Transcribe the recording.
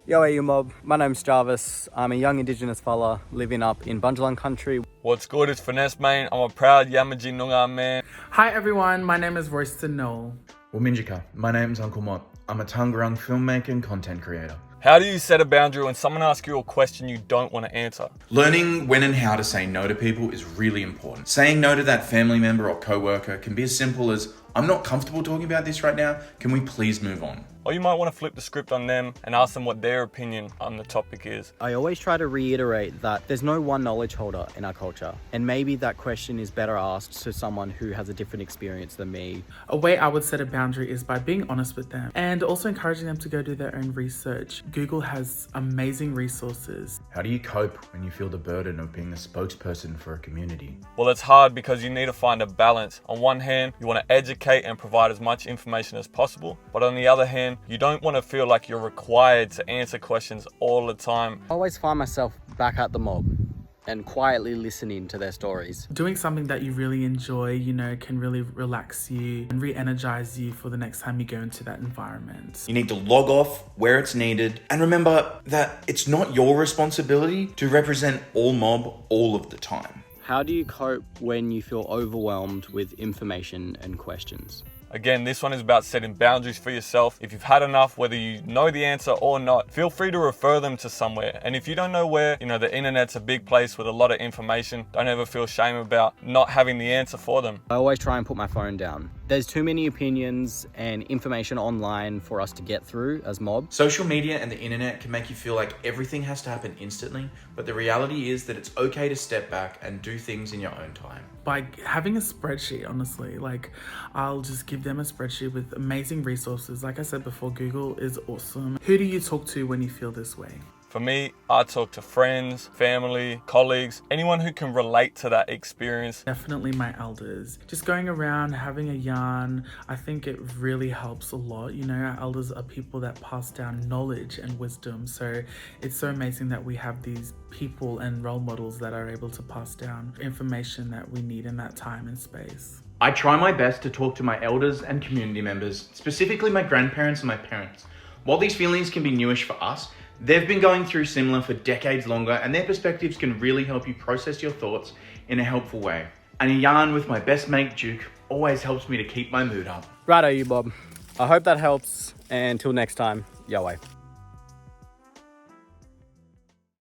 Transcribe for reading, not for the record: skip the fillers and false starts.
Yo, hey, you mob. My name's Jarvis. I'm a young Indigenous fella living up in Bundjalung country. What's good? It's Finesse, man. I'm a proud Yamaji Noongar man. Hi everyone, my name is Royston Noel. Wominjika, my name's Uncle Mott. I'm a Taungurung filmmaker and content creator. How do you set a boundary when someone asks you a question you don't want to answer? Learning when and how to say no to people is really important. Saying no to that family member or co-worker can be as simple as, I'm not comfortable talking about this right now, can we please move on? Or you might want to flip the script on them and ask them what their opinion on the topic is. I always try to reiterate that there's no one knowledge holder in our culture, and maybe that question is better asked to someone who has a different experience than me. A way I would set a boundary is by being honest with them and also encouraging them to go do their own research. Google has amazing resources. How do you cope when you feel the burden of being a spokesperson for a community? Well, it's hard because you need to find a balance. On one hand, you want to educate and provide as much information as possible, but on the other hand, you don't want to feel like you're required to answer questions all the time. I always find myself back at the mob and quietly listening to their stories. Doing something that you really enjoy, can really relax you and re-energize you for the next time you go into that environment. You need to log off where it's needed and remember that it's not your responsibility to represent all mob all of the time. How do you cope when you feel overwhelmed with information and questions? Again, this one is about setting boundaries for yourself. If you've had enough, whether you know the answer or not, feel free to refer them to somewhere. And if you don't know where, the internet's a big place with a lot of information. Don't ever feel shame about not having the answer for them. I always try and put my phone down. There's too many opinions and information online for us to get through as mob. Social media and the internet can make you feel like everything has to happen instantly, but the reality is that it's okay to step back and do things in your own time. By having a spreadsheet, honestly, I'll just give them a spreadsheet with amazing resources. Like I said before, Google is awesome. Who do you talk to when you feel this way? For me, I talk to friends, family, colleagues, anyone who can relate to that experience. Definitely my elders. Just going around, having a yarn, I think it really helps a lot. Our elders are people that pass down knowledge and wisdom. So it's so amazing that we have these people and role models that are able to pass down information that we need in that time and space. I try my best to talk to my elders and community members, specifically my grandparents and my parents. While these feelings can be newish for us, they've been going through similar for decades longer, and their perspectives can really help you process your thoughts in a helpful way. And a yarn with my best mate Duke always helps me to keep my mood up. Righto, you mob. I hope that helps, and until next time, yo way.